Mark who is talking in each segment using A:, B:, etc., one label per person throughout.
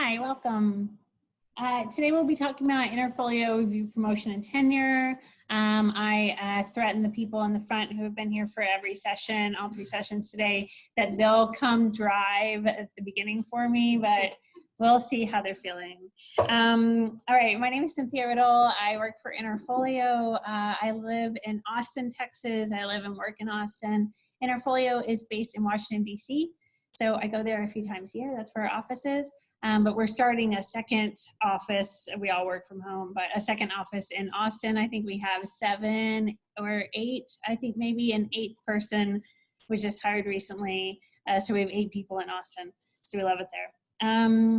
A: Hi, welcome. Today we'll be talking about Interfolio review, promotion, and tenure. I threatened the people in the front who have been here for every session, all 3 sessions today, that they'll come drive at the beginning for me, but we'll see how they're feeling. All right, my name is Cynthia Riddle. I work for Interfolio. I live in Austin, Texas. I live and work in Austin. Interfolio is based in Washington, D.C., so I go there a few times a year. That's where our office is. But we're starting a second office. We all work from home, but a second office in Austin. I think we have 7 or 8, I think maybe an 8th person was just hired recently. So we have 8 people in Austin. So we love it there.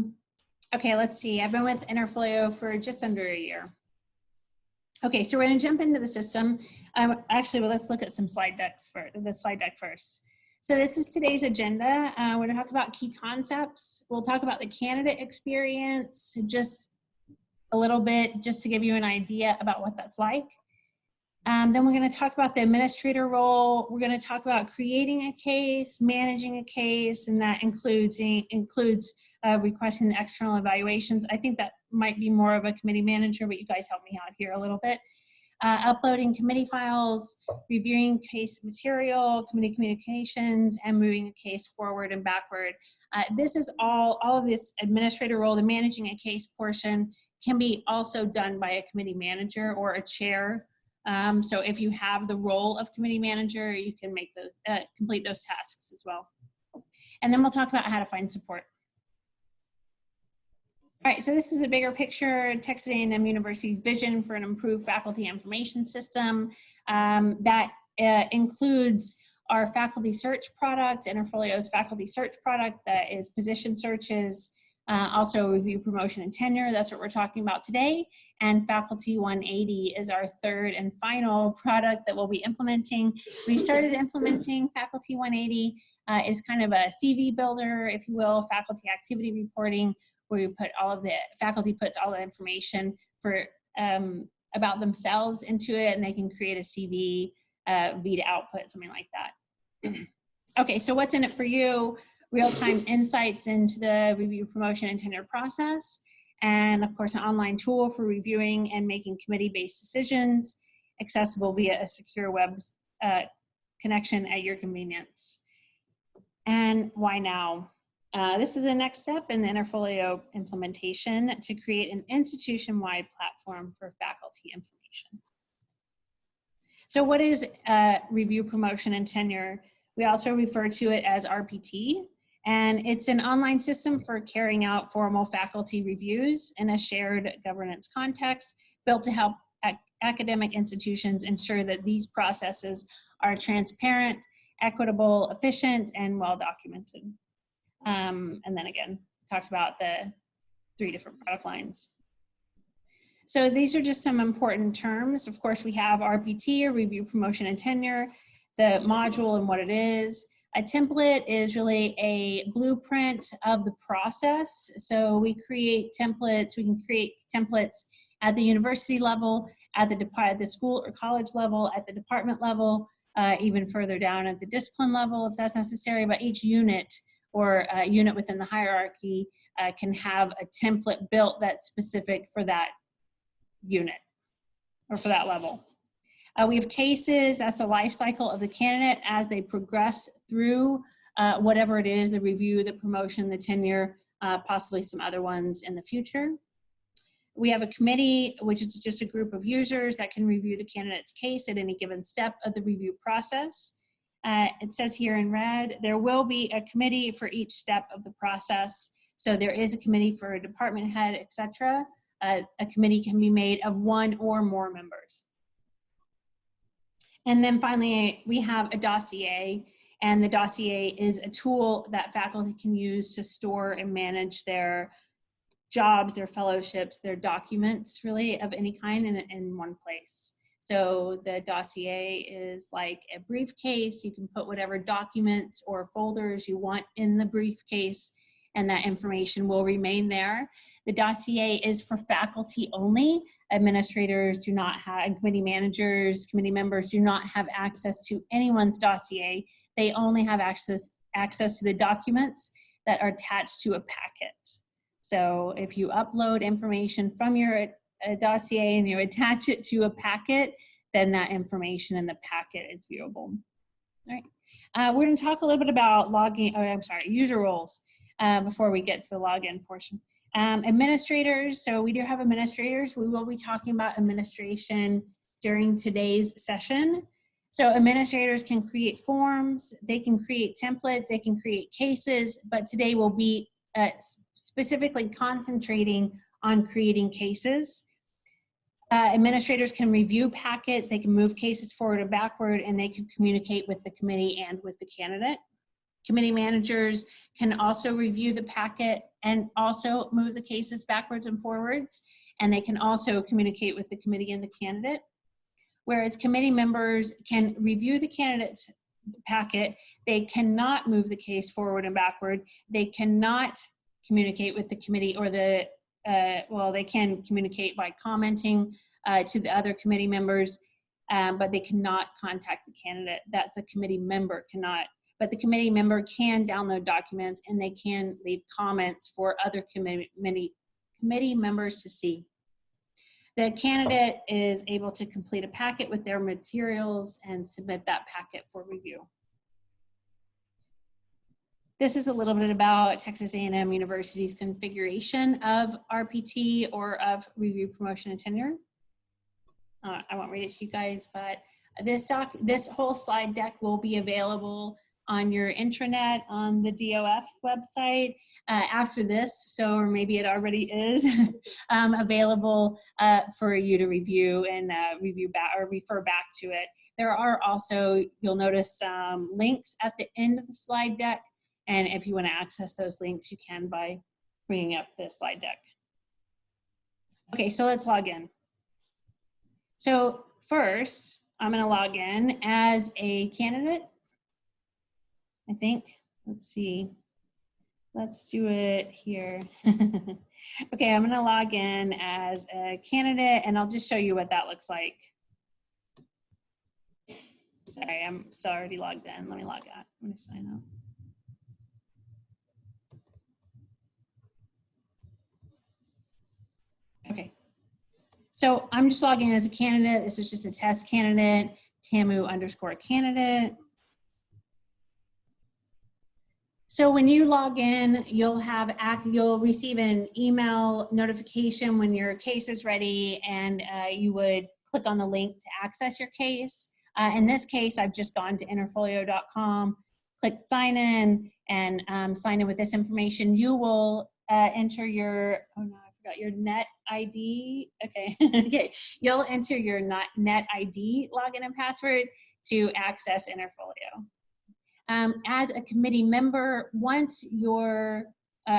A: Okay, let's see. I've been with Interfolio for just under a year. Okay, so we're going to jump into the system. Actually, well, let's look at some slide decks for the slide deck first. So this is today's agenda. We're going to talk about key concepts. We'll talk about the candidate experience just a little bit, just to give you an idea about what that's like. Then we're going to talk about the administrator role. We're going to talk about creating a case, managing a case, and that includes requesting the external evaluations. I think that might be more of a committee manager, but you guys help me out here a little bit. Uploading committee files, reviewing case material, committee communications, and moving a case forward and backward. This is all of this administrator role, the managing a case portion, can be also done by a committee manager or a chair. So if you have the role of committee manager, you can make those, complete those tasks as well. And then we'll talk about how to find support. All right, so this is a bigger picture, Texas A&M University's vision for an improved faculty information system that includes our faculty search product, Interfolio's faculty search product that is position searches, also review, promotion, and tenure. That's what we're talking about today. And Faculty 180 is our 3rd and final product that we'll be implementing. We started implementing Faculty 180. It's kind of a CV builder, if you will, faculty activity reporting, where you put all of the faculty puts all the information for about themselves into it, and they can create a CV, via output, something like that. Okay, so what's in it for you? Real-time insights into the review, promotion, and tenure process, and of course, an online tool for reviewing and making committee-based decisions, accessible via a secure web connection at your convenience. And why now? This is the next step in the Interfolio implementation to create an institution-wide platform for faculty information. So what is review, promotion, and tenure? We also refer to it as RPT, and it's an online system for carrying out formal faculty reviews in a shared governance context, built to help academic institutions ensure that these processes are transparent, equitable, efficient, and well-documented. And then again, talks about the 3 different product lines. So these are just some important terms. Of course, we have RPT, or review, promotion, and tenure, the module and what it is. A template is really a blueprint of the process. So we create templates. We can create templates at the university level, at the school or college level, at the department level, even further down at the discipline level if that's necessary. But each unit or a unit within the hierarchy can have a template built that's specific for that unit or for that level. We have cases, that's the life cycle of the candidate as they progress through whatever it is, the review, the promotion, the tenure, possibly some other ones in the future. We have a committee, which is just a group of users that can review the candidate's case at any given step of the review process. It says here in red, there will be a committee for each step of the process. So there is a committee for a department head, etc. A committee can be made of 1 or more members. And then finally, we have a dossier, and the dossier is a tool that faculty can use to store and manage their jobs, their fellowships, their documents, really, of any kind in one place. So the dossier is like a briefcase. You can put whatever documents or folders you want in the briefcase, and that information will remain there. The dossier is for faculty only. Administrators do not have, committee managers, committee members do not have access to anyone's dossier. They only have access to the documents that are attached to a packet. So if you upload information from your dossier and you attach it to a packet, then that information in the packet is viewable. All right, we're going to talk a little bit about user roles before we get to the login portion. Administrators, so we do have administrators. We will be talking about administration during today's session. So administrators can create forms, they can create templates, they can create cases, but today we'll be specifically concentrating on creating cases. Administrators can review packets, they can move cases forward and backward, and they can communicate with the committee and with the candidate. Committee managers can also review the packet and also move the cases backwards and forwards, and they can also communicate with the committee and the candidate. Whereas committee members can review the candidate's packet, they cannot move the case forward and backward, they cannot communicate with the committee or the, well, they can communicate by commenting to the other committee members, but they cannot contact the candidate. That's the committee member cannot. But the committee member can download documents and they can leave comments for other committee members to see. The candidate is able to complete a packet with their materials and submit that packet for review. This is a little bit about Texas A&M University's configuration of RPT or of review, promotion, and tenure. I won't read it to you guys, but this whole slide deck will be available on your intranet on the DOF website after this, so or maybe it already is available for you to review and review back or refer back to it. There are also, you'll notice links at the end of the slide deck, and if you want to access those links, you can by bringing up the slide deck. Okay, so let's log in. So first, I'm going to log in as a candidate. I think, let's see, let's do it here. Okay, I'm gonna log in as a candidate and I'll just show you what that looks like. Sorry, I'm already logged in. Let me log out. I'm gonna sign up. Okay, so I'm just logging in as a candidate. This is just a test candidate, TAMU_candidate. So when you log in, you'll receive an email notification when your case is ready, and you would click on the link to access your case. In this case, I've just gone to interfolio.com, clicked sign in, and sign in with this information. You will enter your, oh no, I forgot your net ID. Okay, okay. You'll enter your net ID login and password to access Interfolio. As a committee member, once your,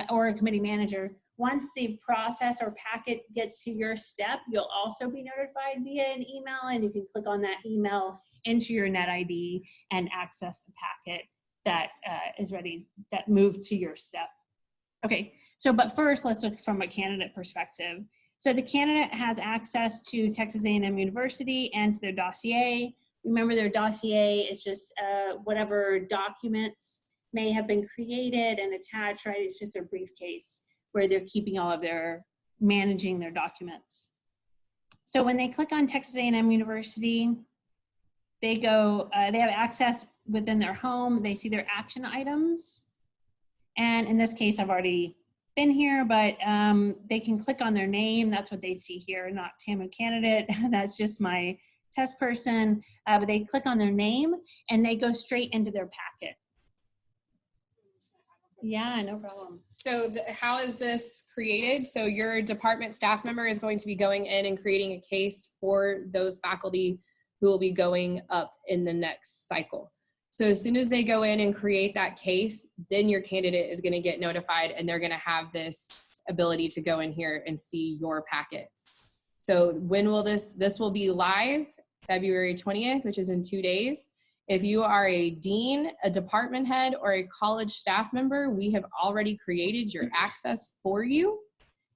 A: or a committee manager, once the process or packet gets to your step, you'll also be notified via an email, and you can click on that email, enter your net ID, and access the packet that is ready, that moved to your step. Okay, so but first, let's look from a candidate perspective. So the candidate has access to Texas A&M University and to their dossier. Remember, their dossier is just whatever documents may have been created and attached, right? It's just a briefcase where they're keeping all of their, managing their documents. So when they click on Texas A&M University, they go, they have access within their home. They see their action items. And in this case, I've already been here, but they can click on their name. That's what they see here, not TAMU candidate. That's just my test person, but they click on their name and they go straight into their packet. Yeah, no problem.
B: So how is this created? So your department staff member is going to be going in and creating a case for those faculty who will be going up in the next cycle. So as soon as they go in and create that case, then your candidate is going to get notified and they're going to have this ability to go in here and see your packets. So when will this will be live February 20th, which is in 2 days. If you are a dean, a department head, or a college staff member, we have already created your access for you.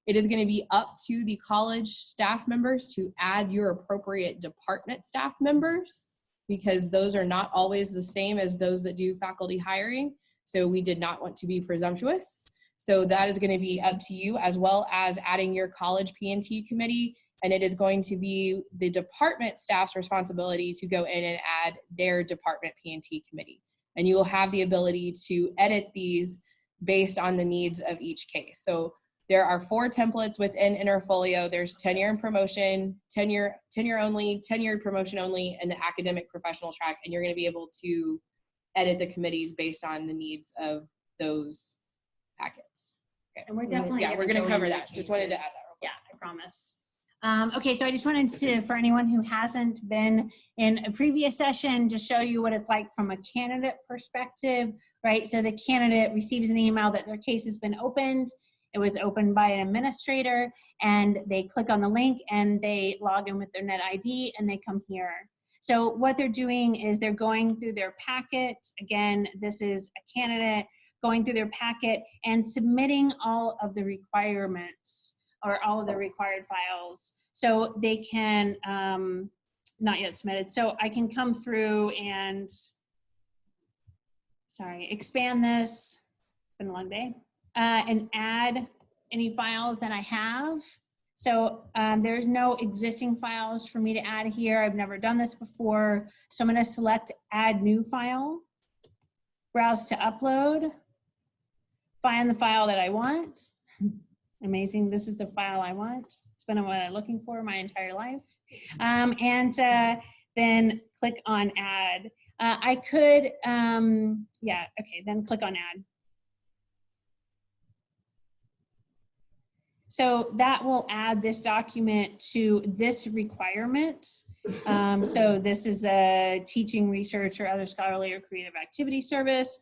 B: It is going to be up to the college staff members to add your appropriate department staff members, because those are not always the same as those that do faculty hiring. So we did not want to be presumptuous. So that is going to be up to you, as well as adding your college P&T committee. And it is going to be the department staff's responsibility to go in and add their department P&T committee. And you will have the ability to edit these based on the needs of each case. So there are 4 templates within Interfolio. There's tenure and promotion, tenure only, tenured promotion only, and the academic professional track. And you're going to be able to edit the committees based on the needs of those packets.
A: Okay. And we're definitely
B: we're going to cover that. Just wanted to add that.
A: Yeah, I promise. Okay, so I just wanted to, for anyone who hasn't been in a previous session, just show you what it's like from a candidate perspective, right? So the candidate receives an email that their case has been opened. It was opened by an administrator, and they click on the link and they log in with their net ID and they come here. So what they're doing is they're going through their packet. Again, this is a candidate going through their packet and submitting all of the requirements or all of the required files. So they can, not yet submitted. So I can come through and, expand this, it's been a long day, and add any files that I have. So there's no existing files for me to add here. I've never done this before. So I'm gonna select add new file, browse to upload, find the file that I want. Amazing, this is the file I want. It's been what I'm looking for my entire life. And then click on add. I could, yeah, okay, then click on add. So that will add this document to this requirement. So this is a teaching, research, or other scholarly or creative activity service.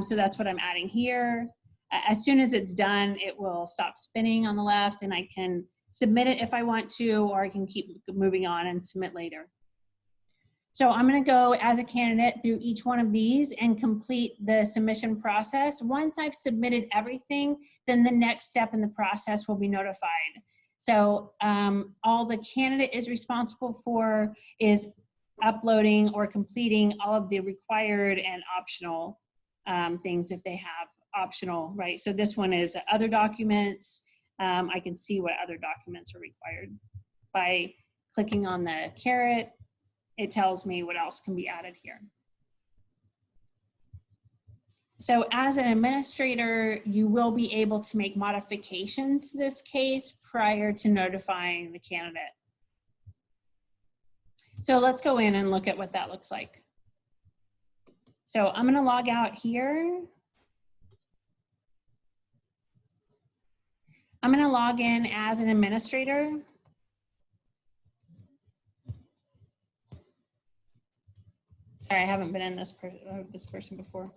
A: So that's what I'm adding here. As soon as it's done, it will stop spinning on the left and I can submit it if I want to, or I can keep moving on and submit later. So I'm gonna go as a candidate through each one of these and complete the submission process. Once I've submitted everything, then the next step in the process will be notified. So all the candidate is responsible for is uploading or completing all of the required and optional things if they have optional, right? So this one is other documents. I can see what other documents are required. By clicking on the caret, it tells me what else can be added here. So as an administrator, you will be able to make modifications to this case prior to notifying the candidate. So let's go in and look at what that looks like. So I'm gonna log out here. I'm gonna log in as an administrator. Sorry, I haven't been in this person before.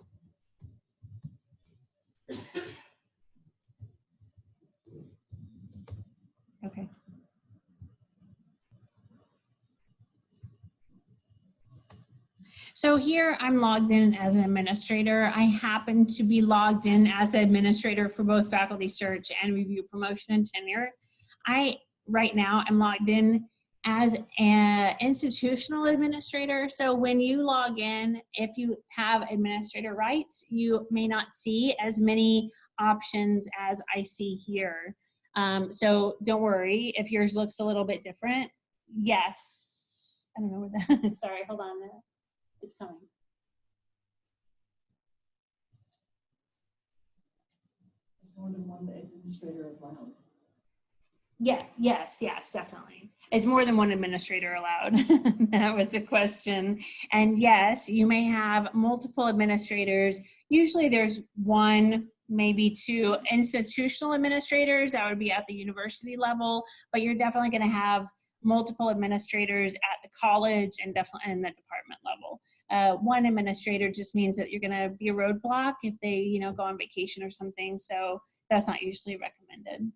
A: Okay. So here I'm logged in as an administrator. I happen to be logged in as the administrator for both faculty search and review, promotion, and tenure. Right now I'm logged in as an institutional administrator. So when you log in, if you have administrator rights, you may not see as many options as I see here. So don't worry if yours looks a little bit different. Yes, I don't know where that, sorry, hold on there. It's coming.
C: Is more than one administrator allowed?
A: Yeah, yes, definitely. It's more than one administrator allowed. That was the question. And yes, you may have multiple administrators. Usually there's one, maybe two institutional administrators that would be at the university level, but you're definitely going to have multiple administrators at the college and definitely in the department level. One administrator just means that you're going to be a roadblock if they, go on vacation or something. So that's not usually recommended.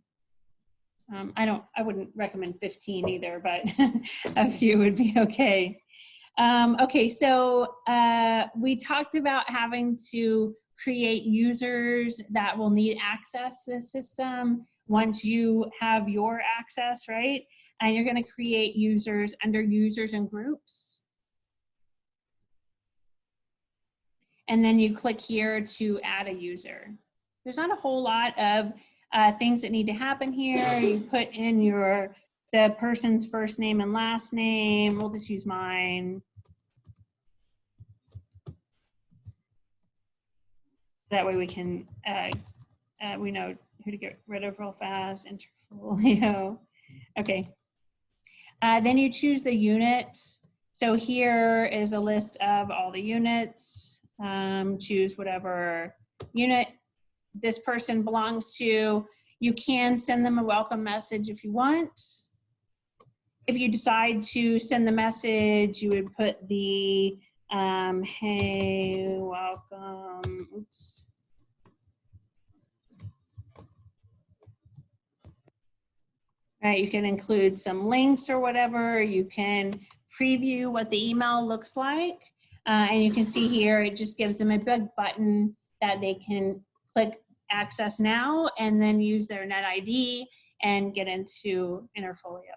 A: I wouldn't recommend 15 either, but a few would be okay. Okay, so we talked about having to create users that will need access to the system once you have your access, right? And you're going to create users under users and groups. And then you click here to add a user. there's not a whole lot of things that need to happen here. You put in the person's first name and last name. We'll just use mine. That way we can, we know who to get rid of real fast. Interfolio. Okay. Then you choose the unit. So here is a list of all the units. Choose whatever unit this person belongs to. You can send them a welcome message if you want. If you decide to send the message, you would put the hey, welcome, oops. All right, you can include some links or whatever. You can preview what the email looks like. And you can see here, it just gives them a big button that they can click access now and then use their net ID and get into Interfolio.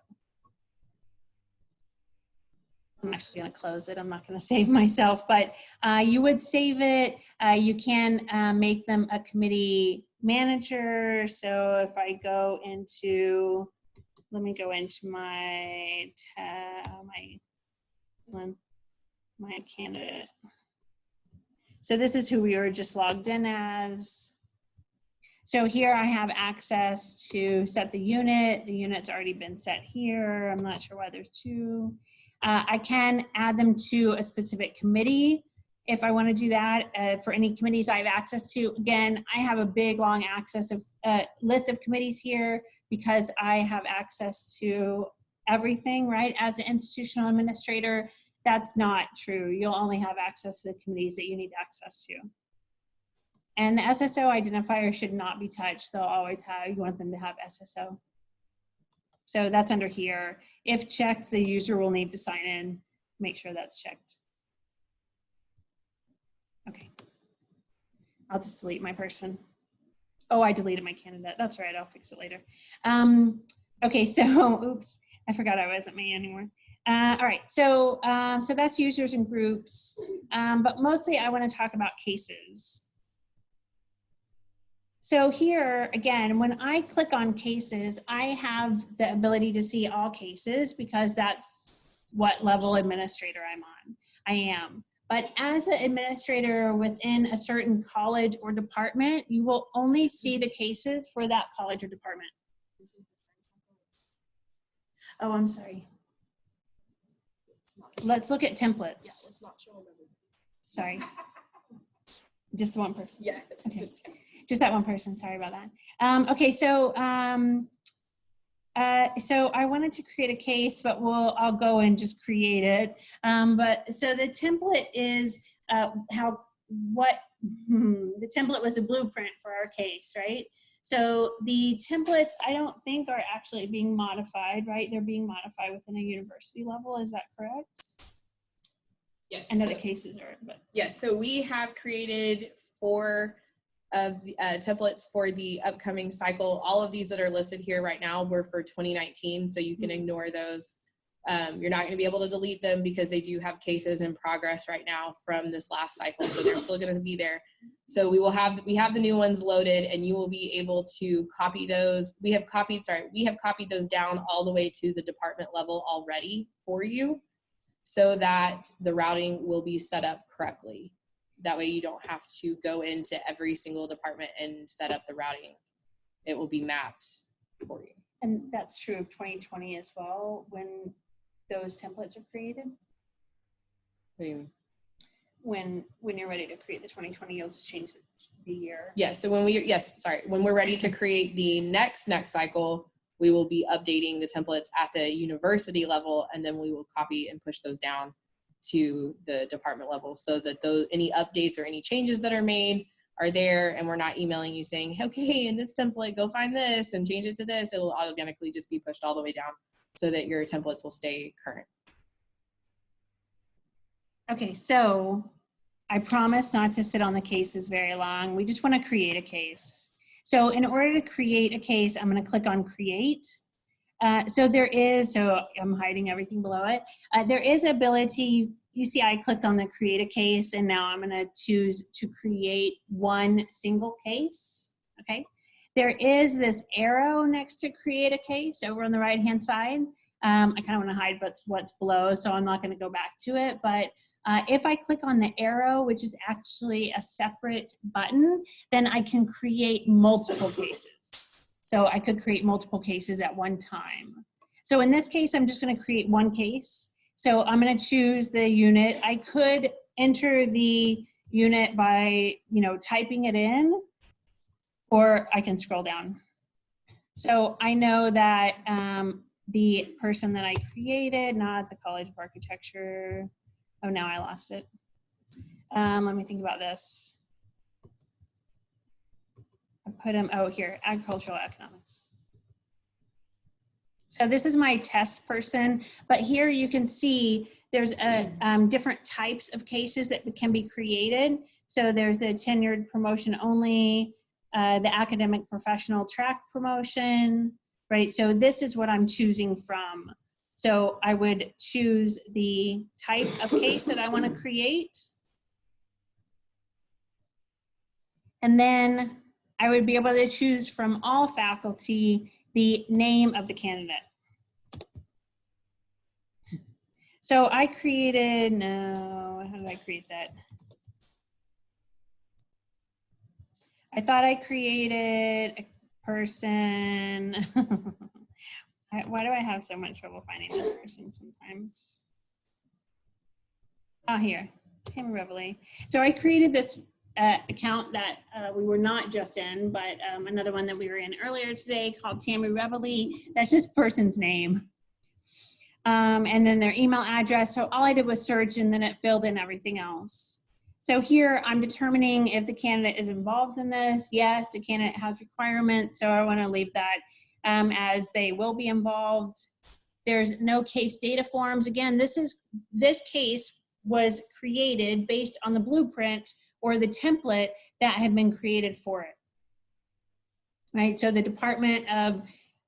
A: I'm actually going to close it. I'm not going to save myself, but you would save it. You can make them a committee manager. So if I go into, let me go into my candidate. So this is who we were just logged in as. So here I have access to set the unit. The unit's already been set here. I'm not sure why there's two. I can add them to a specific committee if I want to do that. For any committees I have access to. Again, I have a big, long access of list of committees here because I have access to everything, right? As an institutional administrator, that's not true. You'll only have access to the committees that you need access to. And the SSO identifier should not be touched. They'll always have, you want them to have SSO. So that's under here. If checked, the user will need to sign in. Make sure that's checked. Okay. I'll just delete my person. Oh, I deleted my candidate. That's right, I'll fix it later. Okay, so, oops, I forgot I wasn't me anymore. All right, so that's users and groups, but mostly I want to talk about cases. So here, again, when I click on cases, I have the ability to see all cases because that's what level administrator I am. But as an administrator within a certain college or department, you will only see the cases for that college or department. Oh, I'm sorry. Let's look at templates.
B: Yeah, let's not show them everything.
A: Sorry. Just the one person.
B: Yeah.
A: Okay. Just that one person, sorry about that. Okay, so so I wanted to create a case, but I'll go and just create it. But so the template is the template was a blueprint for our case, right? So the templates, I don't think are actually being modified, right? They're being modified within a university level, is that correct?
B: Yes.
A: I know the cases are, but.
B: Yes, so we have created 4 of the templates for the upcoming cycle. All of these that are listed here right now were for 2019, so you can ignore those. You're not going to be able to delete them because they do have cases in progress right now from this last cycle, so they're still going to be there. So we have the new ones loaded, and you will be able to copy those. We have copied those down all the way to the department level already for you, so that the routing will be set up correctly. That way you don't have to go into every single department and set up the routing. It will be mapped for you.
A: And that's true of 2020 as well, when those templates are created?
B: What do you mean?
A: When you're ready to create the 2020, you'll just change the year.
B: Yes, so when we're ready to create the next cycle, we will be updating the templates at the university level, and then we will copy and push those down to the department level so that any updates or any changes that are made are there, and we're not emailing you saying, okay, in this template, go find this and change it to this. It'll automatically just be pushed all the way down so that your templates will stay current. Okay,
A: so I promise not to sit on the cases very long. We just want to create a case. So in order to create a case, I'm going to click on create. So I'm hiding everything below it. There is ability, you see I clicked on the create a case, and now I'm going to choose to create one single case. okay? There is this arrow next to create a case over on the right-hand side. I kind of want to hide what's below, so I'm not going to go back to it, but if I click on the arrow, which is actually a separate button, then I can create multiple cases. So I could create multiple cases at one time. So in this case, I'm just going to create one case. So I'm going to choose the unit. I could enter the unit by, typing it in, or I can scroll down. So I know that the person that I created, not the College of Architecture. Oh, now I lost it. Let me think about this. I put him, here, agricultural economics. So this is my test person, but here you can see there's different types of cases that can be created. So there's the tenured promotion only, the academic professional track promotion, right? So this is what I'm choosing from. So I would choose the type of case that I want to create. And then I would be able to choose from all faculty the name of the candidate. So I created, how did I create that? I thought I created a person. Why do I have so much trouble finding this person sometimes? Oh, here, TAMU Reveille. So I created this account that we were not just in, but another one that we were in earlier today called TAMU Reveille. That's just person's name. And then their email address. So all I did was search, and then it filled in everything else. So here I'm determining if the candidate is involved in this. Yes, the candidate has requirements, so I want to leave that as they will be involved. There's no case data forms. Again, this case was created based on the blueprint or the template that had been created for it. Right, so the Department of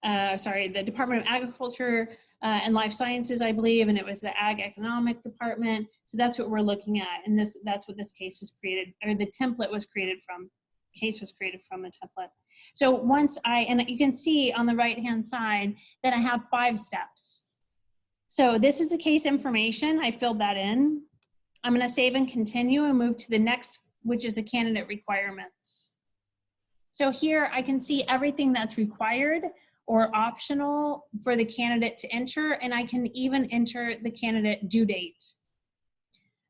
A: Agriculture and Life Sciences, I believe, and it was the Ag Economic Department. So that's what we're looking at, and that's what this case was created, or the template was created from. Case was created from a template. So once and you can see on the right-hand side that I have 5 steps. So this is the case information. I filled that in. I'm going to save and continue and move to the next, which is the candidate requirements. So here I can see everything that's required or optional for the candidate to enter, and I can even enter the candidate due date.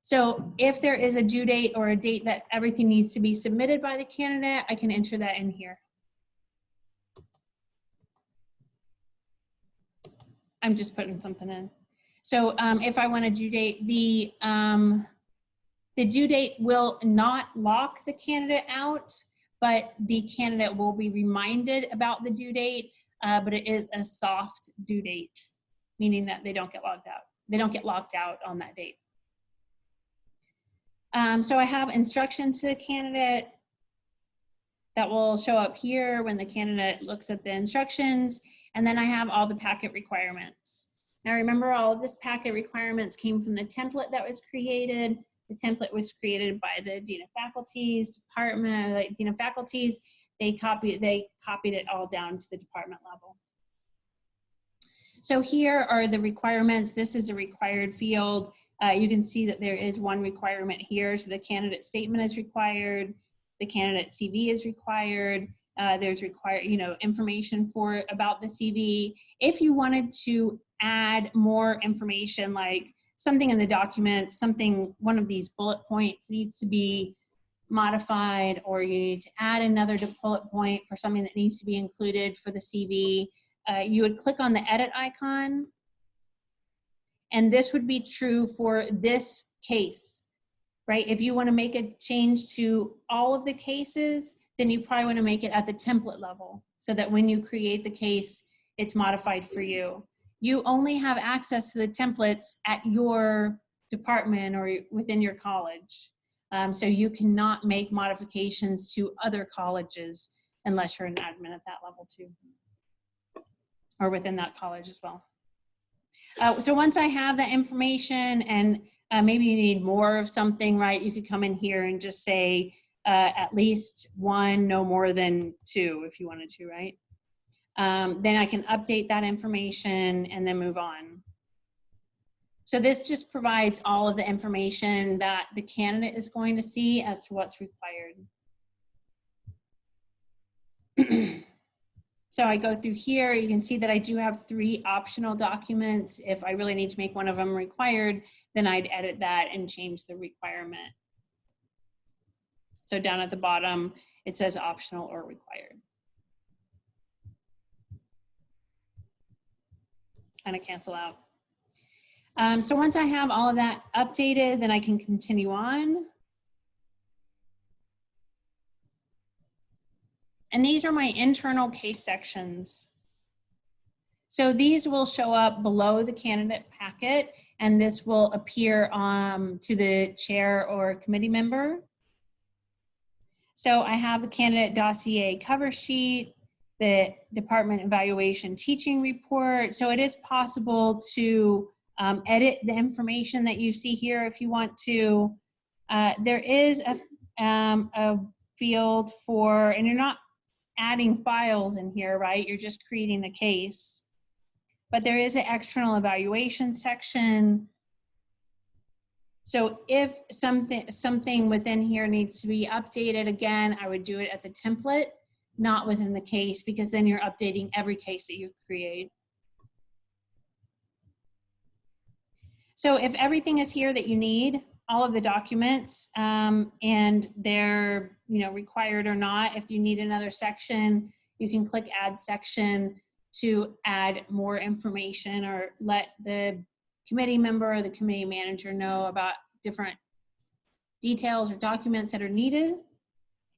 A: So if there is a due date or a date that everything needs to be submitted by the candidate, I can enter that in here. I'm just putting something in. So if I want a due date, the due date will not lock the candidate out, but the candidate will be reminded about the due date, but it is a soft due date, meaning that they don't get logged out. They don't get locked out on that date. So I have instructions to the candidate that will show up here when the candidate looks at the instructions, and then I have all the packet requirements. Now remember, all of this packet requirements came from the template that was created. The template was created by the Dean of Faculty's department, Dean of Faculty's. They copied it all down to the department level. So here are the requirements. This is a required field. You can see that there is one requirement here. So the candidate statement is required. The candidate CV is required. There's required, information about the CV. If you wanted to add more information, like something in the document, one of these bullet points needs to be modified, or you need to add another bullet point for something that needs to be included for the CV, you would click on the edit icon. And this would be true for this case, right? If you want to make a change to all of the cases, then you probably want to make it at the template level so that when you create the case, it's modified for you. You only have access to the templates at your department or within your college. So you cannot make modifications to other colleges unless you're an admin at that level too, or within that college as well. So once I have that information, and maybe you need more of something, right? You could come in here and just say, at least one, no more than two if you wanted to, right? Then I can update that information and then move on. So this just provides all of the information that the candidate is going to see as to what's required. So I go through here, you can see that I do have 3 optional documents. If I really need to make one of them required, then I'd edit that and change the requirement. So down at the bottom, it says optional or required. Kind of cancel out. So once I have all of that updated, then I can continue on. And these are my internal case sections. So these will show up below the candidate packet, and this will appear to the chair or committee member. So I have the candidate dossier cover sheet, the department evaluation teaching report. So it is possible to edit the information that you see here if you want to. There is a field for, and you're not adding files in here, right? You're just creating the case. But there is an external evaluation section. So if something within here needs to be updated, again, I would do it at the template, not within the case, because then you're updating every case that you create. So if everything is here that you need, all of the documents, and they're required or not, if you need another section, you can click add section to add more information or let the committee member or the committee manager know about different details or documents that are needed.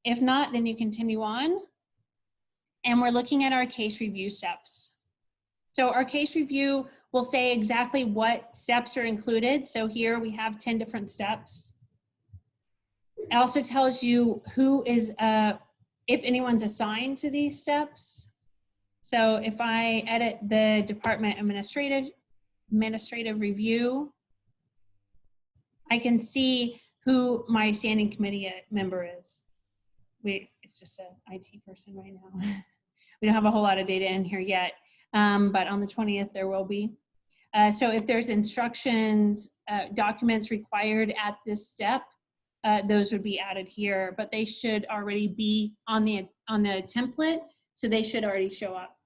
A: If not, then you continue on. And we're looking at our case review steps. So our case review will say exactly what steps are included. So here we have 10 different steps. It also tells you who is, if anyone's assigned to these steps. So if I edit the department administrative review, I can see who my standing committee member is. It's just an IT person right now. We don't have a whole lot of data in here yet, but on the 20th there will be. So if there's instructions, documents required at this step, those would be added here, but they should already be on the template, so they should already show up.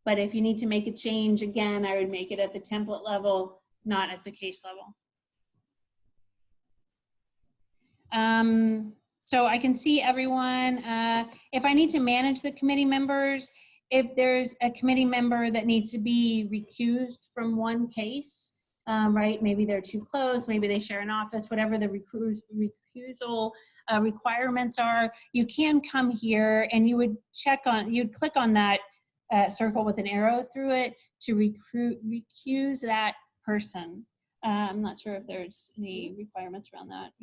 A: But if you need to make a change, again, I would make it at the template level, not at the case level. So I can see everyone. If I need to manage the committee members, if there's a committee member that needs to be recused from one case, right? Maybe they're too close, maybe they share an office, whatever the recusal requirements are, you can come here and you would you'd click on that circle with an arrow through it to recuse that person. I'm not sure if there's any requirements around that.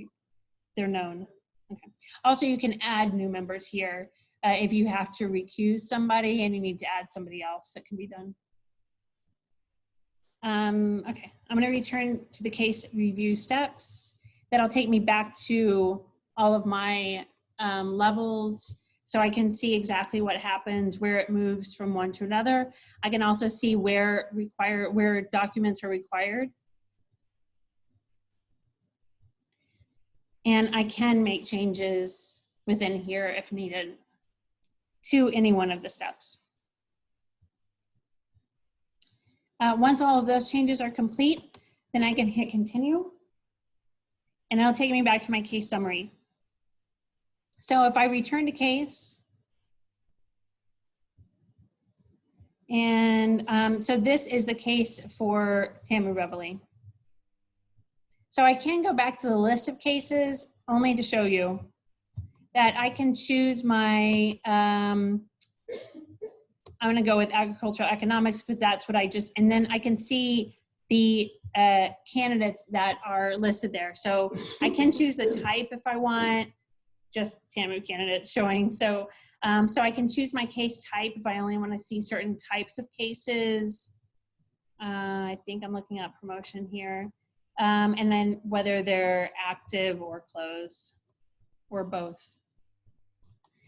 A: They're known. Okay. Also, you can add new members here if you have to recuse somebody and you need to add somebody else. That can be done. Okay, I'm going to return to the case review steps. That'll take me back to all of my levels, so I can see exactly what happens, where it moves from one to another. I can also see where documents are required. And I can make changes within here if needed to any one of the steps. Once all of those changes are complete, then I can hit continue, and it'll take me back to my case summary. So if I return to case, and so this is the case for TAMU Reveille. So I can go back to the list of cases only to show you that I can choose my, I'm gonna go with agricultural economics because that's what and then I can see the candidates that are listed there. So I can choose the type if I want, just TAMU candidates showing. So, so I can choose my case type if I only wanna see certain types of cases. I think I'm looking at promotion here. And then whether they're active or closed. or both.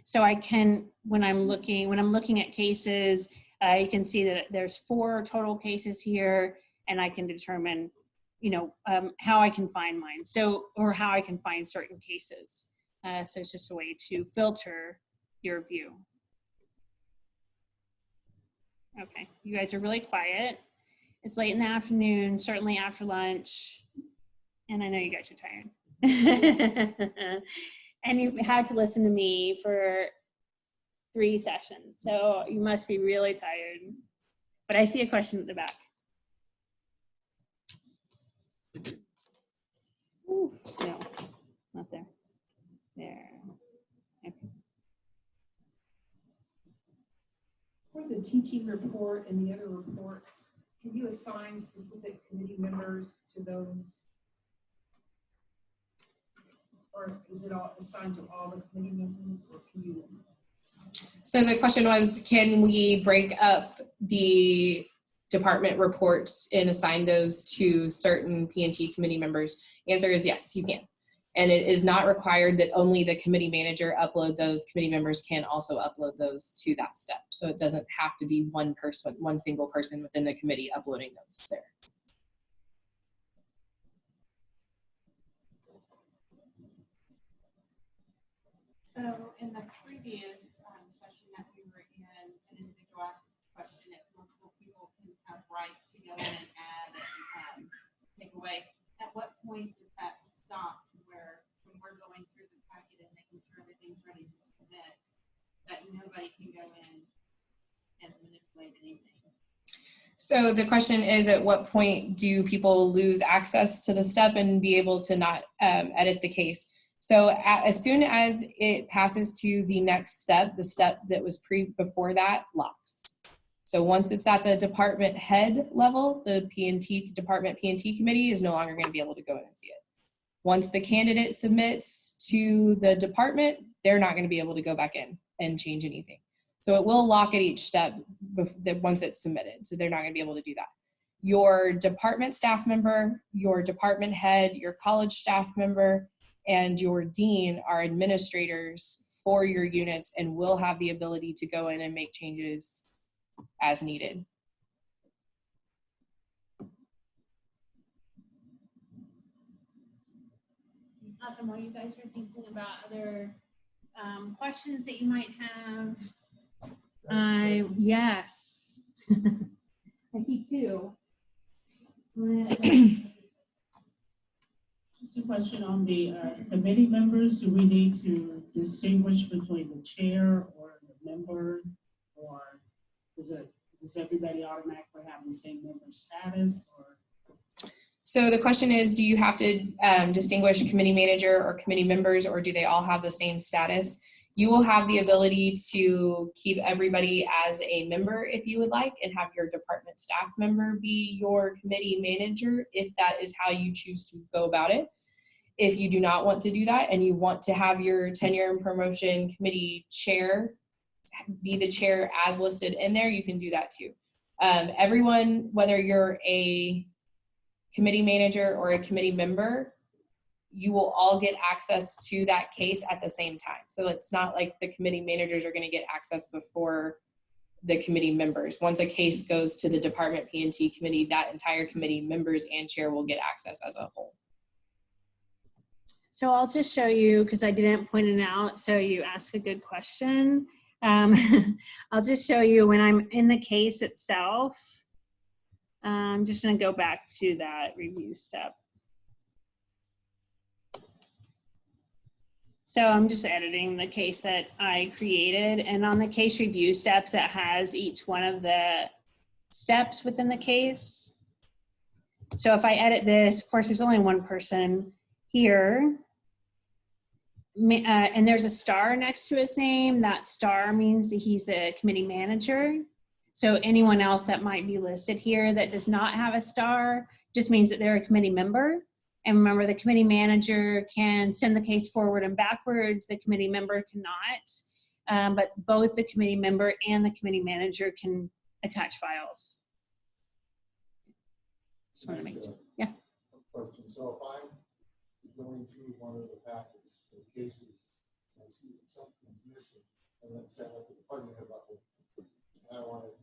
A: So I can, when I'm looking at cases, you can see that there's 4 total cases here, and I can determine, how I can find mine. So, or how I can find certain cases. So it's just a way to filter your view. Okay, you guys are really quiet. It's late in the afternoon, certainly after lunch, and I know you guys are tired. And you've had to listen to me for 3 sessions, so you must be really tired. But I see a question at the back. Ooh, no, not there. There. Okay.
C: For the teaching report and the other reports, can you assign specific committee members to those? Or is it all assigned to all the committee members, or can you?
B: So the question was, can we break up the department reports and assign those to certain P&T committee members? The answer is yes, you can. And it is not required that only the committee manager upload those. Committee members can also upload those to that step. So it doesn't have to be one person, one single person within the committee uploading those there.
D: So in the previous session that we were in, an individual asked a question that multiple people can have rights to go in and add and take away. At what point does that stop, where when we're going through the packet and making sure everything's ready to submit, that nobody can go in and manipulate anything?
B: So the question is, at what point do people lose access to the step and be able to not edit the case? So as soon as it passes to the next step, the step that was before that locks. So once it's at the department head level, the department P&T committee is no longer going to be able to go in and see it. Once the candidate submits to the department, they're not going to be able to go back in and change anything. So it will lock at each step once it's submitted. So they're not going to be able to do that. Your department staff member, your department head, your college staff member, and your dean are administrators for your units and will have the ability to go in and make changes as needed.
A: Awesome. While you guys are thinking about other questions that you might have, yes, I see 2.
E: Just a question on the committee members. Do we need to distinguish between the chair or the member, or does everybody automatically have the same member status? Or?
B: So the question is, do you have to distinguish committee manager or committee members, or do they all have the same status? You will have the ability to keep everybody as a member if you would like, and have your department staff member be your committee manager if that is how you choose to go about it. If you do not want to do that and you want to have your tenure and promotion committee chair be the chair as listed in there, you can do that too. Everyone, whether you're a committee manager or a committee member, you will all get access to that case at the same time. So it's not like the committee managers are going to get access before the committee members. Once a case goes to the department P&T committee, that entire committee members and chair will get access as a whole.
A: So I'll just show you, because I didn't point it out, so you ask a good question. I'll just show you when I'm in the case itself. I'm just going to go back to that review step. So I'm just editing the case that I created, and on the case review steps, it has each one of the steps within the case. So if I edit this, of course, there's only one person here, and there's a star next to his name. That star means that he's the committee manager. So anyone else that might be listed here that does not have a star just means that they're a committee member. And remember, the committee manager can send the case forward and backwards. The committee member cannot, but both the committee member and the committee manager can attach files. Just want to make sure. Yeah.
F: Question. So if I'm going through one of the packets, the cases, I see that something's missing, and then say like the department head level, and I want to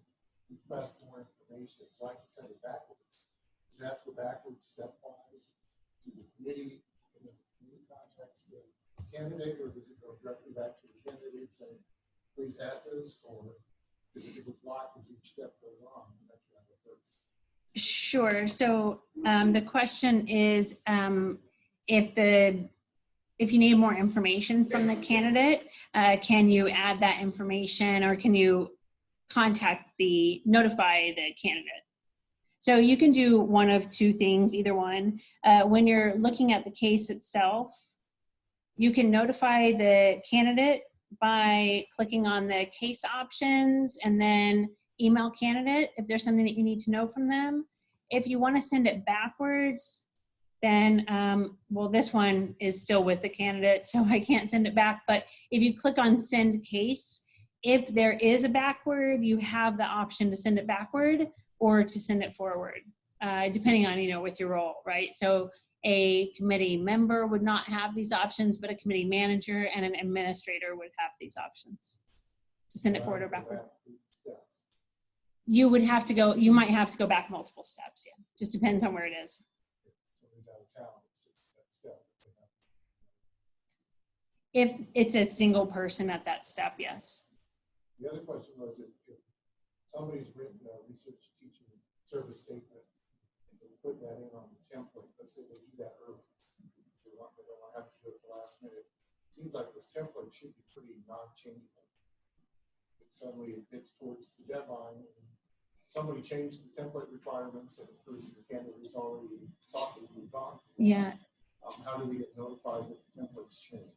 F: request more information, so I can send it backwards. Does it have to go backwards stepwise to the committee in the committee context, the candidate, or does it go directly back to the candidate saying, please add this, or is it if it's locked as each step goes on? That's what I go first.
A: Sure. So the question is, if you need more information from the candidate, can you add that information, or can you notify the candidate? So you can do one of two things, either one. When you're looking at the case itself, you can notify the candidate by clicking on the case options and then email candidate if there's something that you need to know from them. If you want to send it backwards, then, well, this one is still with the candidate, so I can't send it back. But if you click on send case, if there is a backward, you have the option to send it backward or to send it forward, depending on, with your role, right? So a committee member would not have these options, but a committee manager and an administrator would have these options to send it forward or backward. You would have to go, you might have to go back multiple steps, yeah. Just depends on where it is. If it's a single person at that step, yes.
F: The other question was if somebody's written a research teaching service statement and they're putting that in on the template, let's say they do that early, they don't want to have to do it at the last minute. It seems like those templates should be pretty non-changeable. If suddenly it gets towards the deadline and somebody changed the template requirements and the person, the candidate who's already thought they moved on.
A: Yeah.
F: How do they get notified that the templates change?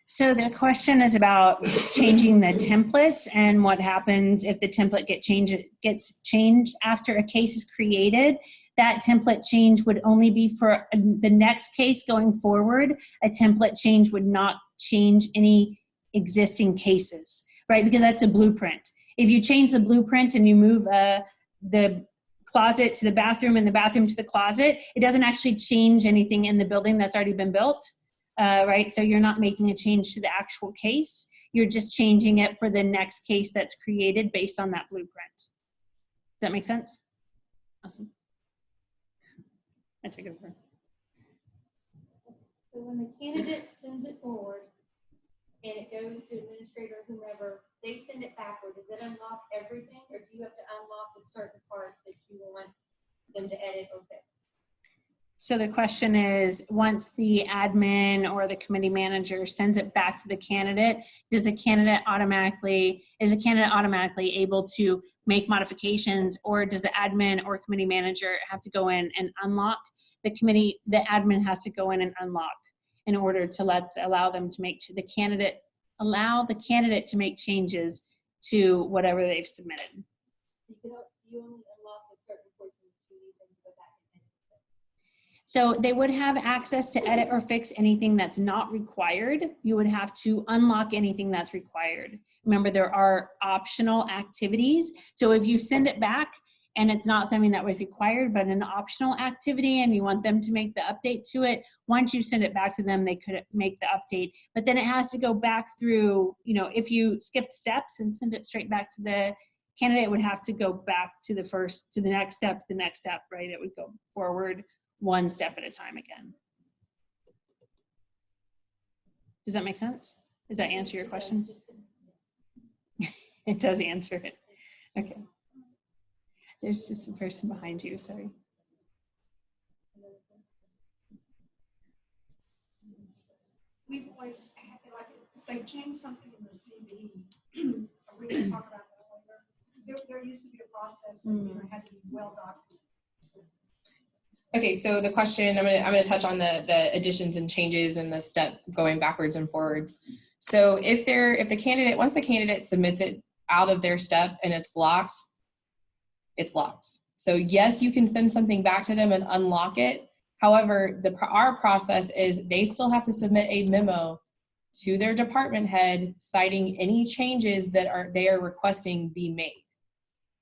A: So the question is about changing the template and what happens if the template gets changed after a case is created. That template change would only be for the next case going forward. A template change would not change any existing cases, right? Because that's a blueprint. If you change the blueprint and you move the closet to the bathroom and the bathroom to the closet, it doesn't actually change anything in the building that's already been built. Right? So you're not making a change to the actual case. You're just changing it for the next case that's created based on that blueprint. Does that make sense? Awesome. I took it over.
G: So when the candidate sends it forward and it goes to administrator, whomever, they send it backward. Does it unlock everything, or do you have to unlock a certain part that you want them to edit or fix?
A: So the question is, once the admin or the committee manager sends it back to the candidate, is a candidate automatically able to make modifications, or does the admin or committee manager have to go in and unlock? The admin has to go in and unlock in order to allow the candidate to make changes to whatever they've submitted.
G: You only unlock a certain portion that you need them to go back and edit.
A: So they would have access to edit or fix anything that's not required. You would have to unlock anything that's required. Remember, there are optional activities. So if you send it back and it's not something that was required, but an optional activity, and you want them to make the update to it, once you send it back to them, they could make the update. But then it has to go back through, if you skipped steps and send it straight back to the candidate, it would have to go back to the next step, right? It would go forward one step at a time again. Does that make sense? Does that answer your question? It does answer it. Okay. There's just a person behind you, sorry.
H: We've always had, like, if they change something in the CV, are we going to talk about that later? There used to be a process that had to be well documented.
B: Okay, so the question, I'm gonna touch on the additions and changes and the step going backwards and forwards. So once the candidate submits it out of their step and it's locked, it's locked. So yes, you can send something back to them and unlock it. However, our process is they still have to submit a memo to their department head citing any changes that they are requesting be made.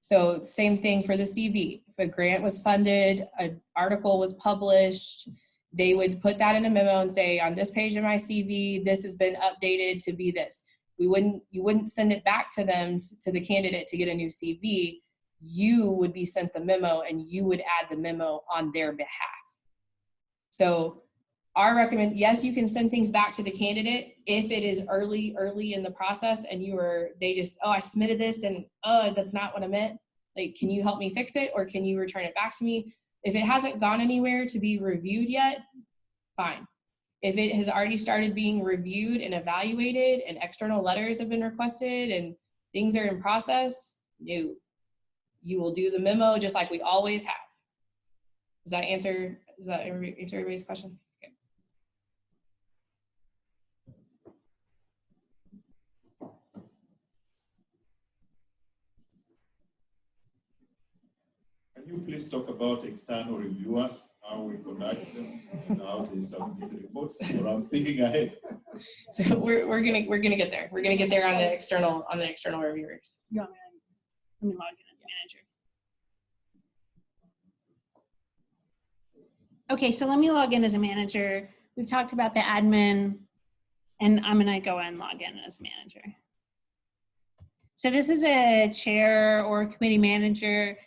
B: So same thing for the CV. If a grant was funded, an article was published, They would put that in a memo and say, on this page of my CV, this has been updated to be this. You wouldn't send it back to them, to the candidate, to get a new CV. You would be sent the memo and you would add the memo on their behalf. So yes, you can send things back to the candidate if it is early in the process and I submitted this and that's not what I meant. Like, can you help me fix it, or can you return it back to me? If it hasn't gone anywhere to be reviewed yet, fine. If it has already started being reviewed and evaluated and external letters have been requested and things are in process, no. You will do the memo just like we always have. Does that answer everybody's question? Okay.
I: Can you please talk about external reviewers, how we conduct them, and how they submit the reports? Or I'm thinking ahead.
B: So we're gonna get there. We're gonna get there on the external reviewers.
A: You want me to, let me log in as manager. Okay, so let me log in as a manager. We've talked about the admin, and I'm gonna go and log in as manager. So this is a chair or committee manager.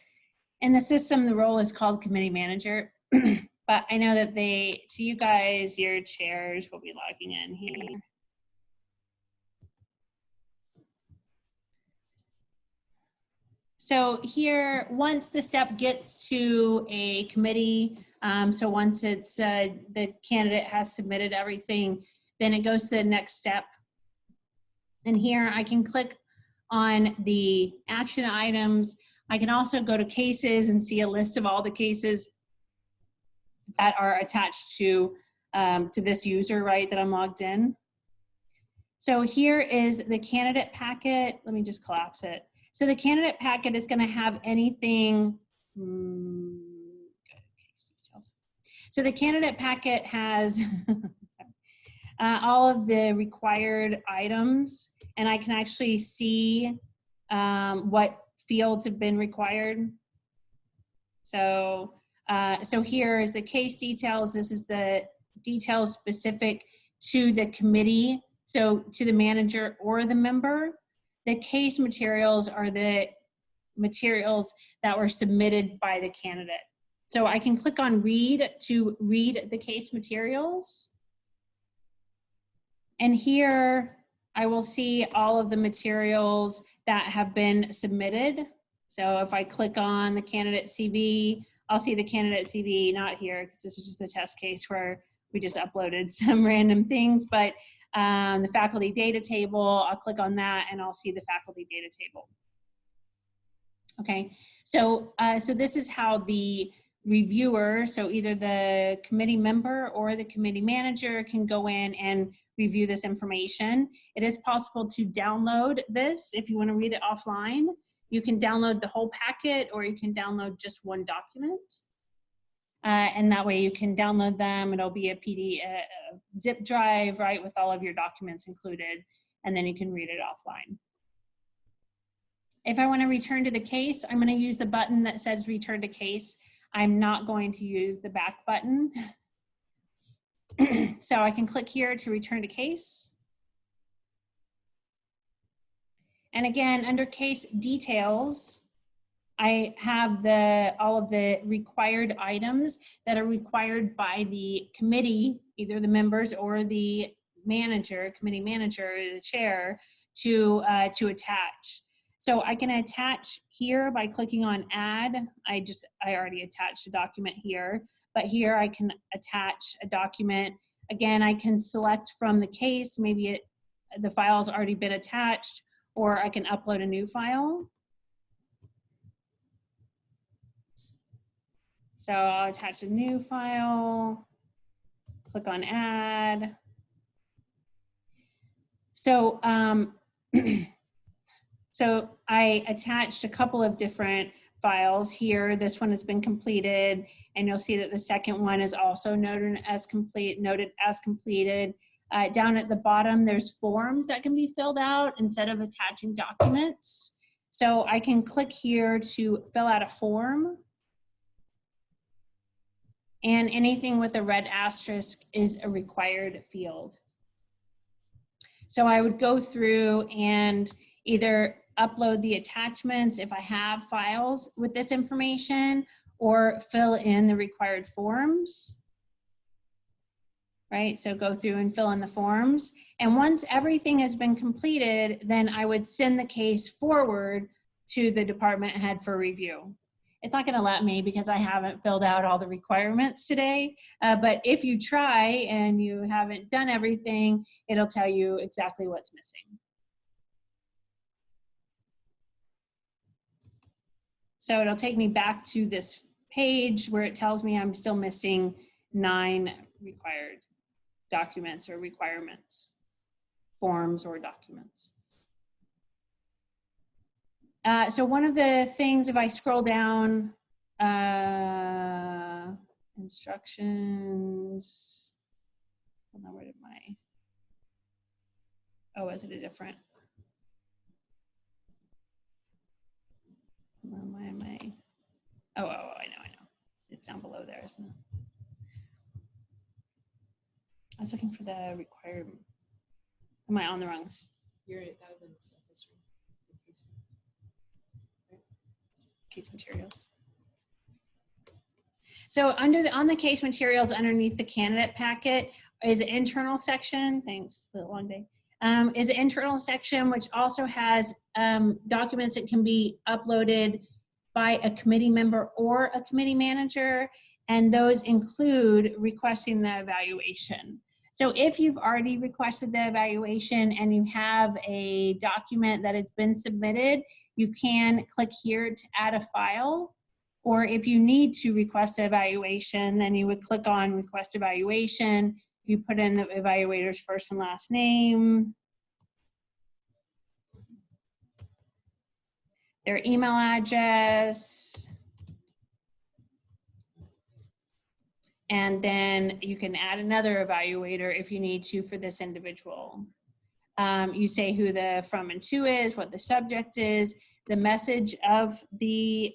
A: In the system, the role is called committee manager, but I know that so you guys, your chairs will be logging in here. So here, once the step gets to a committee, so once it's the candidate has submitted everything, then it goes to the next step. And here I can click on the action items. I can also go to cases and see a list of all the cases that are attached to this user, right, that I'm logged in. So here is the candidate packet. Let me just collapse it. So the candidate packet is going to have anything. So the candidate packet has all of the required items, and I can actually see what fields have been required. So, so here is the case details. This is the details specific to the committee, so to the manager or the member. The case materials are the materials that were submitted by the candidate. So I can click on read to read the case materials. And here I will see all of the materials that have been submitted. So if I click on the candidate CV, I'll see the candidate CV, not here, because this is just a test case where we just uploaded some random things, but the faculty data table, I'll click on that and I'll see the faculty data table. Okay, so, so this is how the reviewer, so either the committee member or the committee manager, can go in and review this information. It is possible to download this if you want to read it offline. You can download the whole packet, or you can download just one document. And that way you can download them. It'll be a PDF, a zip drive, right, with all of your documents included, and then you can read it offline. If I want to return to the case, I'm going to use the button that says return to case. I'm not going to use the back button. So I can click here to return to case. And again, under case details, I have all of the required items that are required by the committee, either the members or the manager, committee manager, or the chair, to attach. So I can attach here by clicking on add. I already attached a document here, but here I can attach a document. Again, I can select from the case, maybe the file's already been attached, or I can upload a new file. So I'll attach a new file, click on add. So, so I attached a couple of different files here. This one has been completed, and you'll see that the second one is also noted as completed. Down at the bottom, there's forms that can be filled out instead of attaching documents. So I can click here to fill out a form. and anything with a red asterisk is a required field. So I would go through and either upload the attachments if I have files with this information, or fill in the required forms. Right, so go through and fill in the forms. And once everything has been completed, then I would send the case forward to the department head for review. It's not gonna let me because I haven't filled out all the requirements today, but if you try and you haven't done everything, it'll tell you exactly what's missing. So it'll take me back to this page where it tells me I'm still missing 9 required documents or requirements, forms or documents. So one of the things, if I scroll down, instructions, hold on, where did my, oh, is it a different? Why am I, oh, I know. It's down below there, isn't it? I was looking for the requirement. Am I on the wrong?
B: You're that was in the stuff history.
A: Case materials. So on the case materials, underneath the candidate packet is an internal section. Thanks, the long day. Is an internal section which also has documents that can be uploaded by a committee member or a committee manager, and those include requesting the evaluation. So if you've already requested the evaluation and you have a document that has been submitted, you can click here to add a file. Or if you need to request the evaluation, then you would click on request evaluation. You put in the evaluator's first and last name, their email address, and then you can add another evaluator if you need to for this individual. You say who the from and to is, what the subject is, the message of the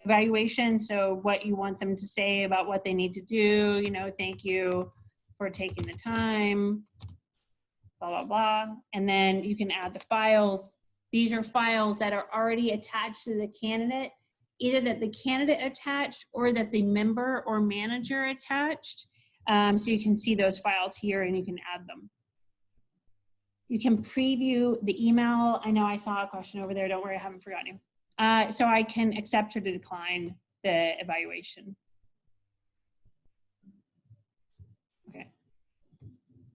A: evaluation, so what you want them to say about what they need to do, you know, thank you for taking the time, blah, blah, blah. And then you can add the files. These are files that are already attached to the candidate, either that the candidate attached or that the member or manager attached. So you can see those files here and you can add them. You can preview the email. I know I saw a question over there. Don't worry, I haven't forgotten you. So I can accept or decline the evaluation. Okay.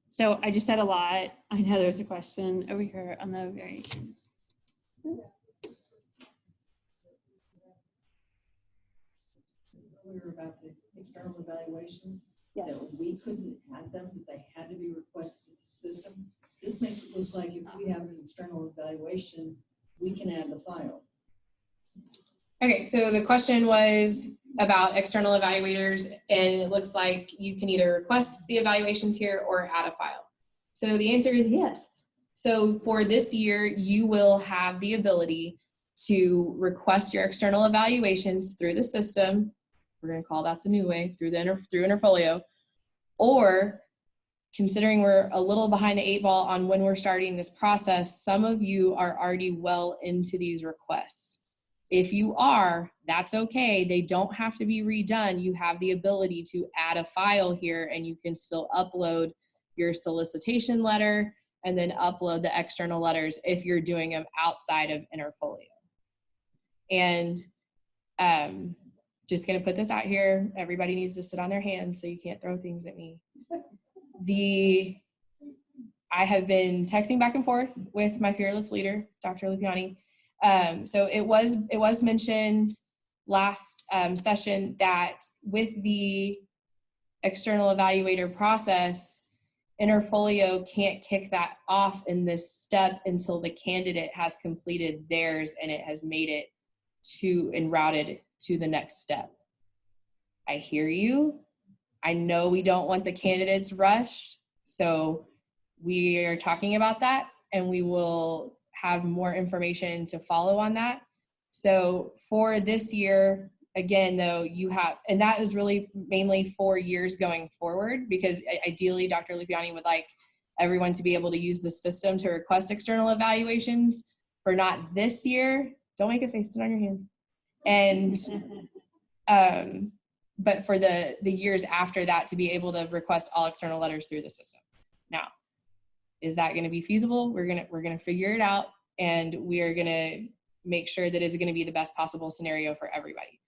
A: So I just said a lot. I know there's a question over here on the variations.
J: Earlier about the external evaluations.
A: Yes.
J: That we couldn't add them, that they had to be requested to the system. This makes it look like if we have an external evaluation, we can add the file.
B: Okay, so the question was about external evaluators, and it looks like you can either request the evaluations here or add a file. So the answer is yes. So for this year, you will have the ability to request your external evaluations through the system. We're going to call that the new way, through Interfolio, or considering we're a little behind the 8 ball on when we're starting this process, some of you are already well into these requests. If you are, that's okay. They don't have to be redone. You have the ability to add a file here, and you can still upload your solicitation letter and then upload the external letters if you're doing them outside of Interfolio. And just gonna put this out here. Everybody needs to sit on their hands so you can't throw things at me. I have been texting back and forth with my fearless leader, Dr. Lupiani. So it was mentioned last session that with the external evaluator process, Interfolio can't kick that off in this step until the candidate has completed theirs and it has made it to and routed to the next step. I hear you. I know we don't want the candidates rushed, so we are talking about that, and we will have more information to follow on that. So for this year, again, though, you have, and that is really mainly for years going forward, because ideally Dr. Lupiani would like everyone to be able to use the system to request external evaluations for not this year. Don't make a face, sit on your hand. And, but for the years after that, to be able to request all external letters through the system. Now, is that going to be feasible? We're going to figure it out, and we are going to make sure that it's going to be the best possible scenario for everybody.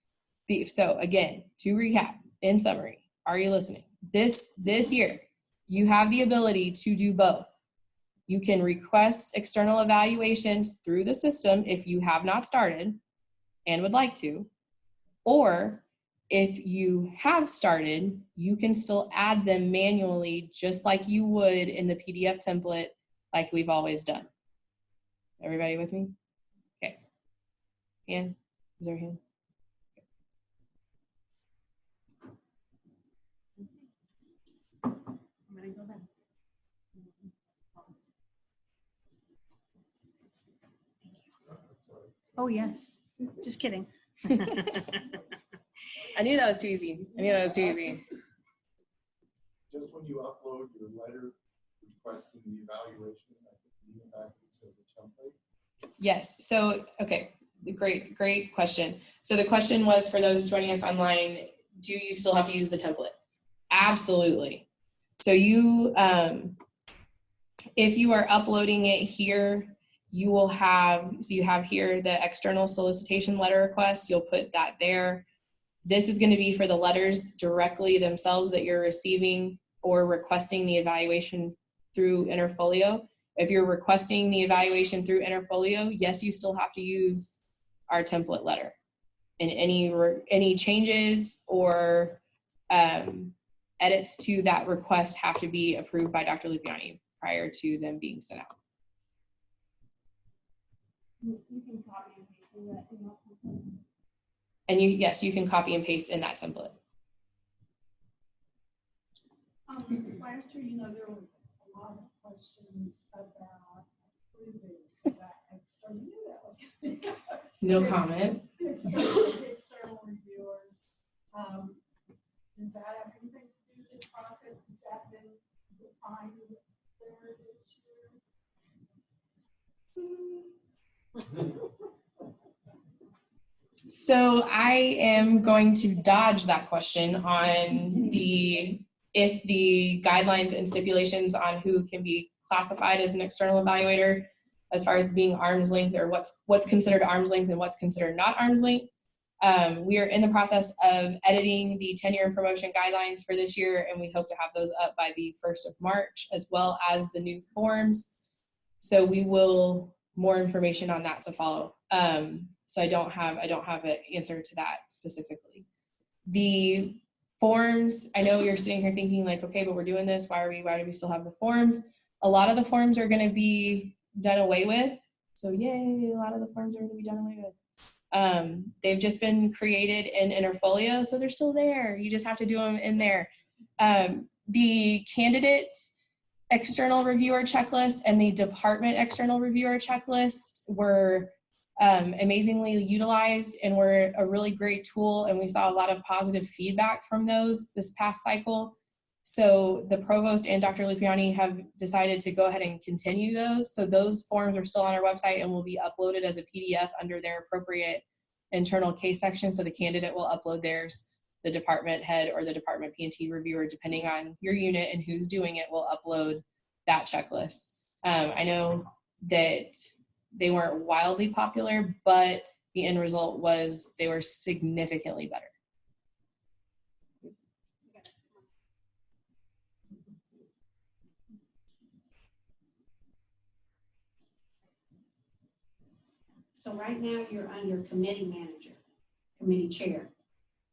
B: So again, to recap, in summary, are you listening? This year, you have the ability to do both. You can request external evaluations through the system if you have not started and would like to, or if you have started, you can still add them manually, just like you would in the PDF template, like we've always done. Everybody with me? Okay. Hand? Is there a hand?
A: I'm gonna go back. Oh, yes. Just kidding.
B: I knew that was too easy.
F: Just when you upload your letter requesting the evaluation, I think the package as a template.
B: Yes. So, okay. Great question. So the question was, for those joining us online, do you still have to use the template? Absolutely. So you, if you are uploading it here, you will have, so you have here the external solicitation letter request. You'll put that there. This is going to be for the letters directly themselves that you're receiving or requesting the evaluation through Interfolio. If you're requesting the evaluation through Interfolio, yes, you still have to use our template letter. And any changes or edits to that request have to be approved by Dr. Lupiani prior to them being sent out.
A: You can copy and paste in that template.
B: And yes, you can copy and paste in that template.
H: Last year, there was a lot of questions about approving that external.
B: No comment.
H: External reviewers. Does that have anything to do with this process? Has that been defined there this year?
B: So I am going to dodge that question on if the guidelines and stipulations on who can be classified as an external evaluator, as far as being arm's length, or what's considered arm's length and what's considered not arm's length. We are in the process of editing the tenure and promotion guidelines for this year, and we hope to have those up by the 1st of March, as well as the new forms. So we will, more information on that to follow. So I don't have an answer to that specifically. The forms, I know you're sitting here thinking like, okay, but we're doing this. Why do we still have the forms? A lot of the forms are going to be done away with. So yay, a lot of the forms are going to be done away with. They've just been created in Interfolio, so they're still there. You just have to do them in there. The candidate external reviewer checklist and the department external reviewer checklist were amazingly utilized and were a really great tool, and we saw a lot of positive feedback from those this past cycle. So the provost and Dr. Lupiani have decided to go ahead and continue those. So those forms are still on our website and will be uploaded as a PDF under their appropriate internal case section. So the candidate will upload theirs, the department head or the department P&T reviewer, depending on your unit and who's doing it, will upload that checklist. I know that they weren't wildly popular, but the end result was they were significantly better.
K: So right now you're under committee manager, committee chair.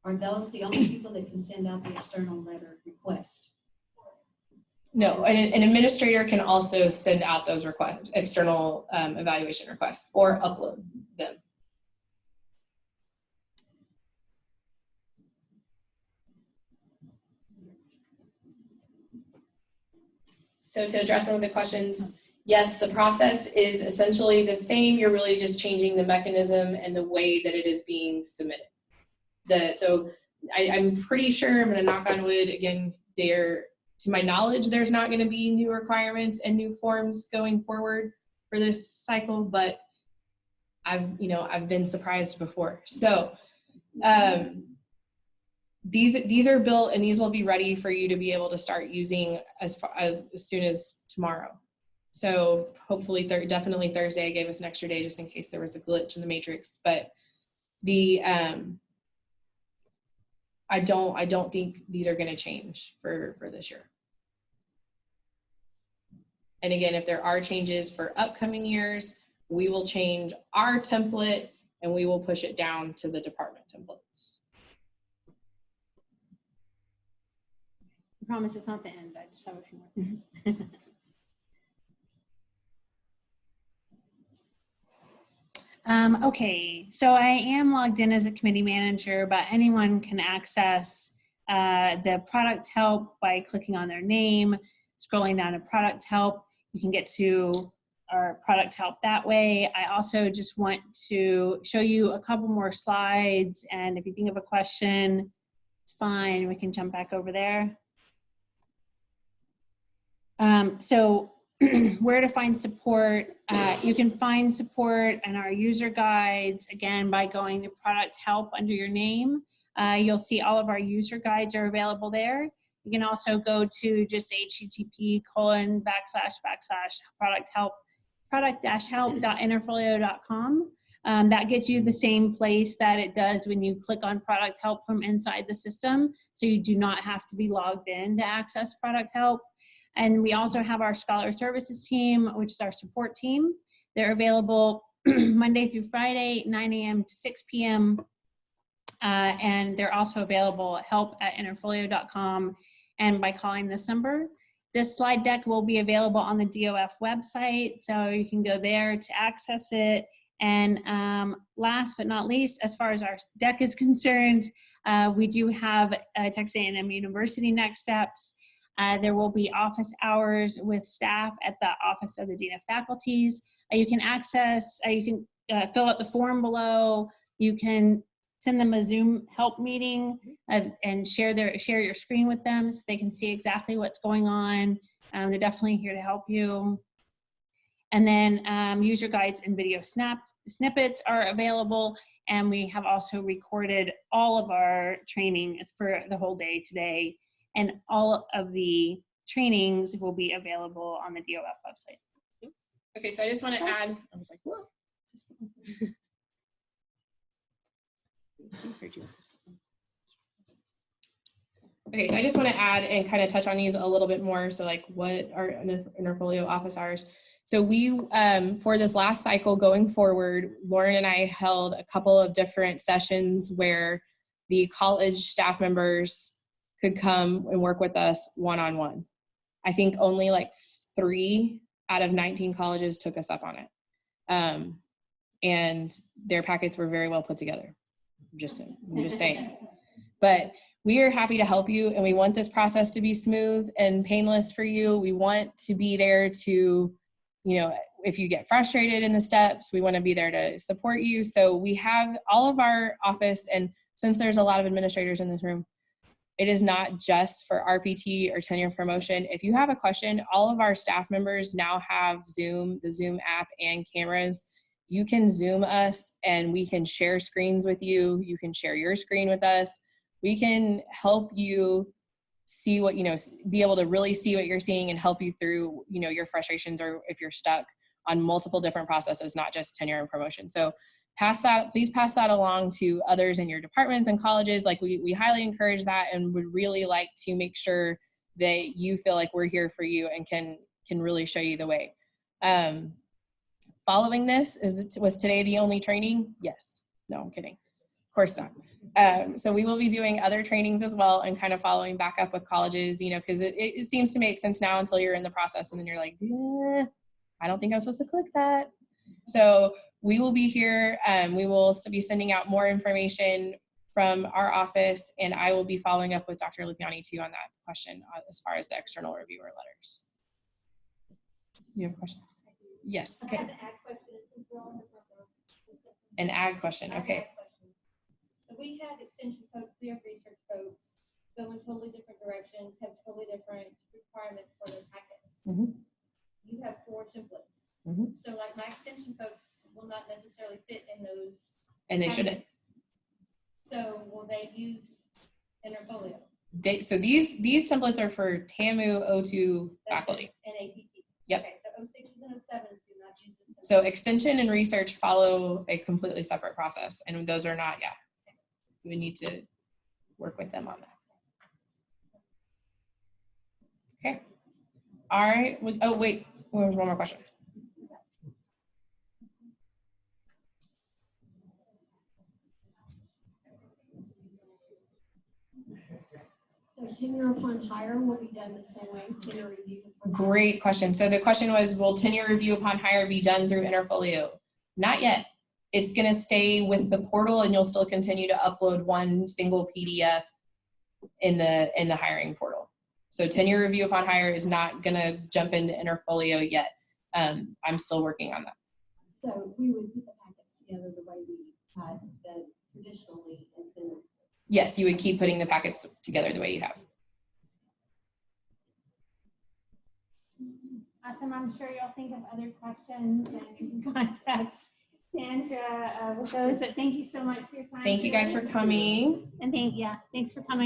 K: Are those the only people that can send out the external letter request?
B: No, an administrator can also send out those requests, external evaluation requests, or upload them. So to address one of the questions, yes, the process is essentially the same. You're really just changing the mechanism and the way that it is being submitted. So I'm pretty sure, I'm gonna knock on wood again, to my knowledge, there's not gonna be new requirements and new forms going forward for this cycle, but I've been surprised before. So these are built and these will be ready for you to be able to start using as soon as tomorrow. So hopefully definitely Thursday. I gave us an extra day just in case there was a glitch in the matrix, but I don't think these are going to change for this year. And again, if there are changes for upcoming years, we will change our template and we will push it down to the department templates.
A: I promise it's not the end. I just have a few more things. Okay, so I am logged in as a committee manager, but anyone can access the product help by clicking on their name, scrolling down to product help. You can get to our product help that way. I also just want to show you a couple more slides, and if you think of a question, it's fine. We can jump back over there. So where to find support. You can find support in our user guides, again, by going to product help under your name. You'll see all of our user guides are available there. You can also go to just http://product-help.interfolio.com. That gets you the same place that it does when you click on product help from inside the system. So you do not have to be logged in to access product help. And we also have our Scholar Services team, which is our support team. They're available Monday through Friday, 9 a.m. to 6 p.m. And they're also available at help@interfolio.com and by calling this number. This slide deck will be available on the DOF website, so you can go there to access it. And last but not least, as far as our deck is concerned, we do have Texas A&M University Next Steps. There will be office hours with staff at the Office of the Dean of Faculties. You can access, you can fill out the form below. You can send them a Zoom help meeting and share your screen with them so they can see exactly what's going on. They're definitely here to help you. And then user guides and video snippets are available. And we have also recorded all of our training for the whole day today. And all of the trainings will be available on the DOF website.
B: Okay, so I just want to add, I was like, whoa. Okay, so I just want to add and kind of touch on these a little bit more. So like what are Interfolio office hours? So we, for this last cycle going forward, Lauren and I held a couple of different sessions where the college staff members could come and work with us one-on-one. I think only like 3 out of 19 colleges took us up on it. And their packets were very well put together. I'm just saying. But we are happy to help you, and we want this process to be smooth and painless for you. We want to be there to, if you get frustrated in the steps, we want to be there to support you. So we have all of our office, and since there's a lot of administrators in this room, it is not just for RPT or tenure promotion. If you have a question, all of our staff members now have Zoom, the Zoom app, and cameras. You can Zoom us and we can share screens with you. You can share your screen with us. We can help you see what, be able to really see what you're seeing and help you through, your frustrations, or if you're stuck on multiple different processes, not just tenure and promotion. So please pass that along to others in your departments and colleges. Like we highly encourage that, and would really like to make sure that you feel like we're here for you and can really show you the way. Following this, was today the only training? Yes. No, I'm kidding. Of course not. So we will be doing other trainings as well, and kind of following back up with colleges, because it seems to make sense now until you're in the process, and then you're like, I don't think I'm supposed to click that. So we will be here. We will be sending out more information from our office, and I will be following up with Dr. Lupiani too on that question as far as the external reviewer letters. You have a question? Yes. Okay.
G: I have an ag question.
B: An ag question. Okay.
G: So we we had extension folks, we have research folks, go in totally different directions, have totally different requirements for their packets.
B: Mhm.
G: You have 4 templates.
B: Mhm.
G: So like my extension folks will not necessarily fit in those.
B: And they shouldn't.
G: packets. So will they use Interfolio?
B: So these templates are for TAMU O2
G: That's
B: faculty.
G: it, and APT.
B: Yep.
G: Okay, so 06s and 07s do not use this template.
B: So extension and research follow a completely separate process, and those are not yet. We need to work with them on that. Okay. All right. Oh, wait. One more question.
K: So tenure upon hire will be done the same way, tenure review.
B: Great question. So the question was, will tenure review upon hire be done through Interfolio? Not yet. It's going to stay with the portal, and you'll still continue to upload one single PDF in the hiring portal. So tenure review upon hire is not going to jump into Interfolio yet. I'm still working on that.
K: So we would put the packets together the way we had the traditionally and send them.
B: Yes, you would keep putting the packets together the way you have.
A: Awesome. I'm sure you'll think of other questions and you can contact Sandra with those, but thank you so much for your time.
B: Thank you guys for coming.
A: And thanks for coming.